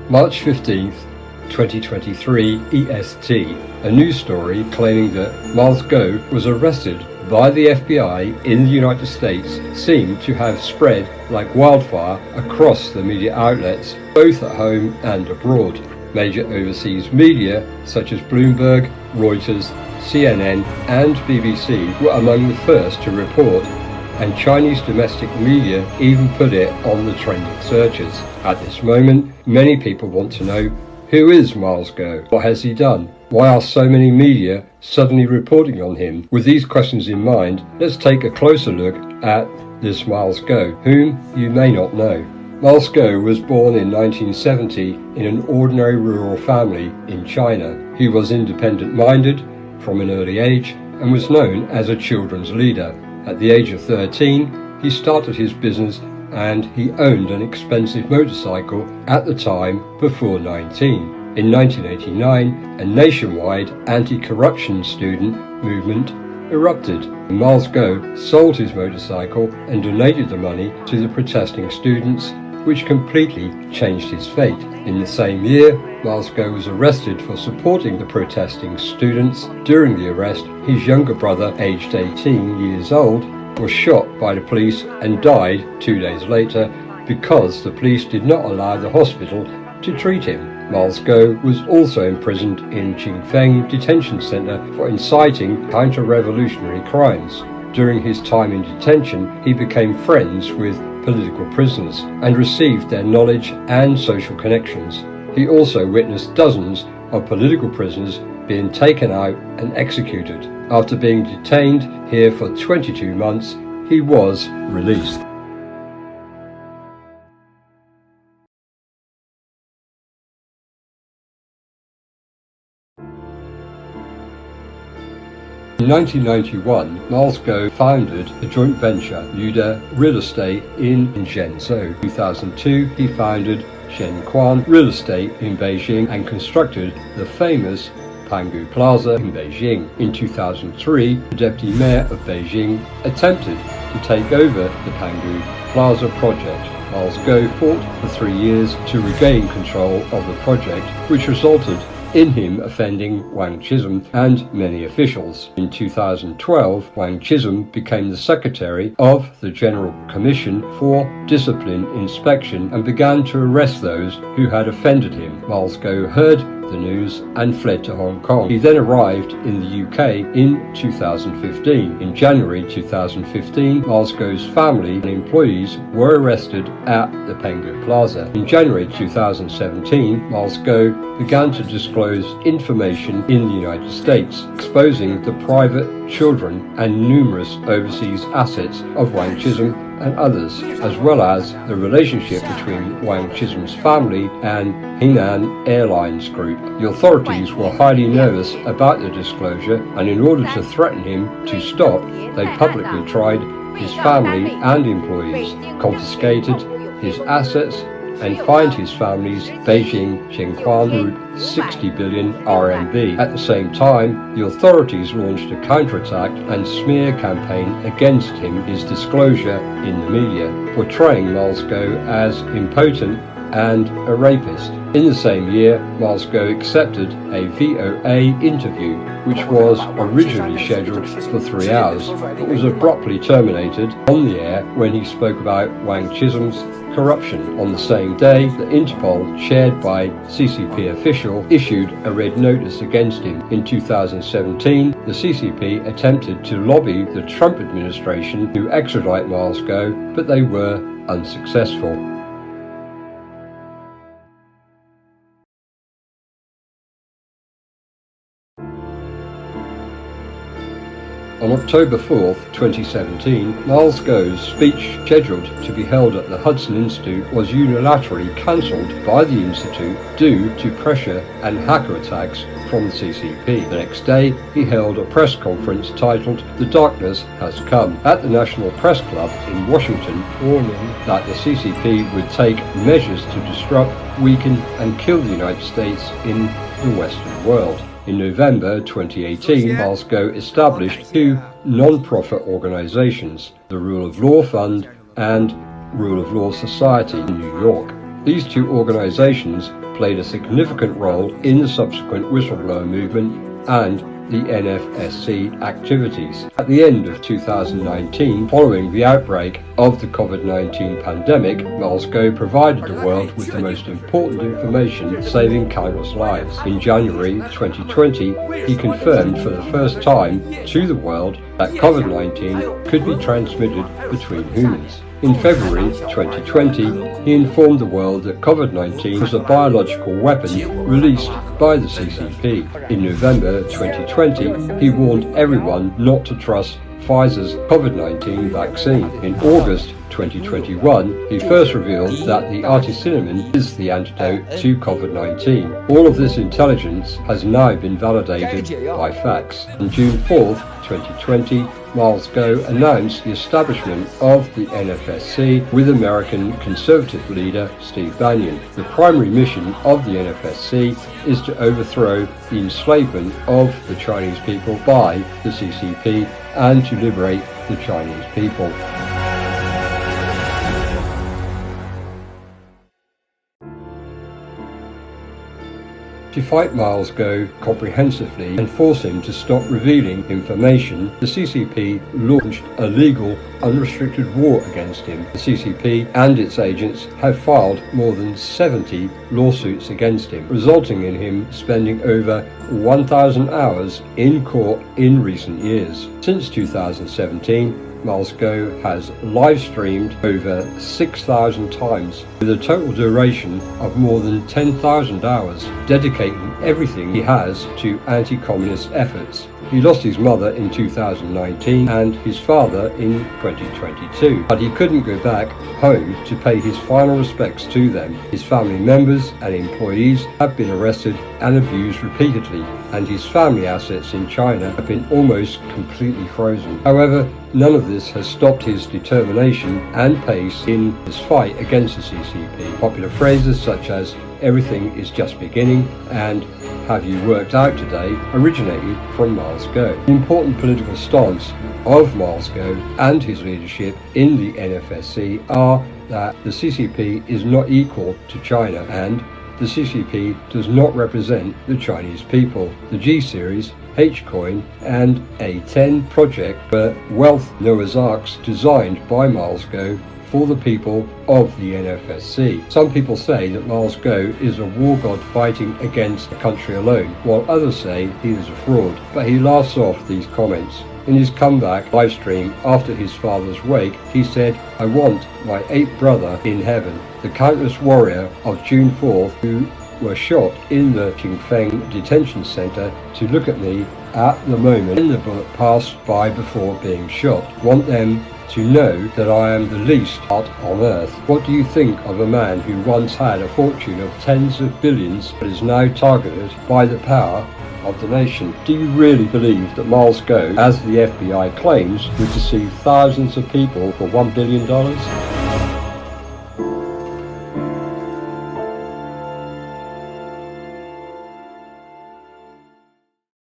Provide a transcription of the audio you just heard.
March 15th, 2023 EST, a news story claiming that Miles Go was arrested by the FBI in the United States seemed to have spread like wildfire across the media outlets, both at home and abroad. Major overseas media such as Bloomberg, Reuters, CNN and BBC were among the first to report, and Chinese domestic media even put it on the trending searches. At this moment, many people want to know, who is Miles Go? What has he done? Why are so many media suddenly reporting on him? With these questions in mind, let's take a closer look at this Miles Go, whom you may not know. Miles Go was born in 1970 in an ordinary rural family in China. He was independent-minded from an early age and was known as a children's leader. At the age of 13, he started his business and he owned an expensive motorcycle at the time before 19. In 1989, a nationwide anti-corruption student movement erupted. Miles Go sold his motorcycle and donated the money to the protesting students, which completely changed his fate. In the same year, Miles Go was arrested for supporting the protesting students. During the arrest, his younger brother, aged 18 years old, was shot by the police and died 2 days later because the police did not allow the hospital to treat him. Miles Go was also imprisoned in Qingfeng Detention Center for inciting counter-revolutionary crimes. During his time in detention, he became friends with political prisoners and received their knowledge and social connections. He also witnessed dozens of political prisoners being taken out and executed. After being detained here for 22 months, he was released. In 1991, Miles Go founded a joint venture, Yuda Real Estate in Zhenzhou. In 2002, he founded Zhenquan Real Estate in Beijing and constructed the famous Pangu Plaza in Beijing. In 2003, the deputy mayor of Beijing attempted to take over the Pangu Plaza project. Miles Go fought for 3 years to regain control of the project, which resulted in him offending Wang Chisholm and many officials. In 2012, Wang Chisholm became the secretary of the General Commission for Discipline Inspection and began to arrest those who had offended him. Miles Go heard the news and fled to Hong Kong. He then arrived in the UK in 2015. In January 2015, Miles Go's family and employees were arrested at the Pangu Plaza. In January 2017, Miles Go began to disclose information in the United States, exposing the private children and numerous overseas assets of Wang Chisholm and others, as well as the relationship between Wang Chisholm's family and Hainan Airlines Group. The authorities were highly nervous about the disclosure, and in order to threaten him to stop, they publicly tried his family and employees, confiscated his assets, and fined his family's Beijing Zhenquan Group 60 billion RMB. At the same time, the authorities launched a counterattack and smear campaign against him, his disclosure in the media, portraying Miles Go as impotent and a rapist. In the same year, Miles Go accepted a VOA interview, which was originally scheduled for 3 hours, but was abruptly terminated on the air when he spoke about Wang Chisholm's corruption. On the same day, the Interpol, chaired by CCP official, issued a red notice against him. In 2017, the CCP attempted to lobby the Trump administration to extradite Miles Go, but they were unsuccessful. On October 4, 2017, Miles Go's speech scheduled to be held at the Hudson Institute was unilaterally cancelled by the Institute due to pressure and hacker attacks from the CCP. The next day, he held a press conference titled "The Darkness Has Come" at the National Press Club in Washington, warning that the CCP would take measures to disrupt, weaken and kill the United States in the Western world. In November 2018, Miles Go established 2 non-profit organizations, the Rule of Law Fund and Rule of Law Society in New York. These two organizations played a significant role in the subsequent whistleblower movement and the NFSC activities. At the end of 2019, following the outbreak of the COVID-19 pandemic, Miles Go provided the world with the most important information, saving countless lives. In January 2020, he confirmed for the first time to the world that COVID-19 could be transmitted between humans. In February 2020, he informed the world that COVID-19 was a biological weapon released by the CCP. In November 2020, he warned everyone not to trust Pfizer's COVID-19 vaccine. In August 2021, he first revealed that the artemisinin is the antidote to COVID-19. All of this intelligence has now been validated by facts. On June 4th, 2020, Miles Go announced the establishment of the NFSC with American conservative leader Steve Bannon. The primary mission of the NFSC is to overthrow the enslavement of the Chinese people by the CCP and to liberate the Chinese people. To fight Miles Go comprehensively and force him to stop revealing information, the CCP launched a legal, unrestricted war against him. The CCP and its agents have filed more than 70 lawsuits against him, resulting in him spending over 1,000 hours in court in recent years. Since 2017, Miles Go has live-streamed over 6,000 times, with a total duration of more than 10,000 hours, dedicating everything he has to anti-communist efforts. He lost his mother in 2019 and his father in 2022, but he couldn't go back home to pay his final respects to them. His family members and employees have been arrested and abused repeatedly, and his family assets in China have been almost completely frozen. However, none of this has stopped his determination and pace in his fight against the CCP. Popular phrases such as "everything is just beginning" and "have you worked out today" originated from Miles Go. The important political stance of Miles Go and his leadership in the NFSC are that the CCP is not equal to China and the CCP does not represent the Chinese people. The G-Series, H-Coin and A10 project were wealth Noah's Arks designed by Miles Go for the people of the NFSC. Some people say that Miles Go is a war god fighting against the country alone, while others say he is a fraud, but he laughs off these comments. In his comeback livestream after his father's wake, he said, "I want my 8th brother in heaven." The countless warrior of June 4th who were shot in the Qingfeng detention center to look at me at the moment when the bullet passed by before being shot. Want them to know that I am the least heart on earth. What do you think of a man who once had a fortune of tens of billions but is now targeted by the power of the nation? Do you really believe that Miles Go, as the FBI claims, would deceive thousands of people for $1 billion?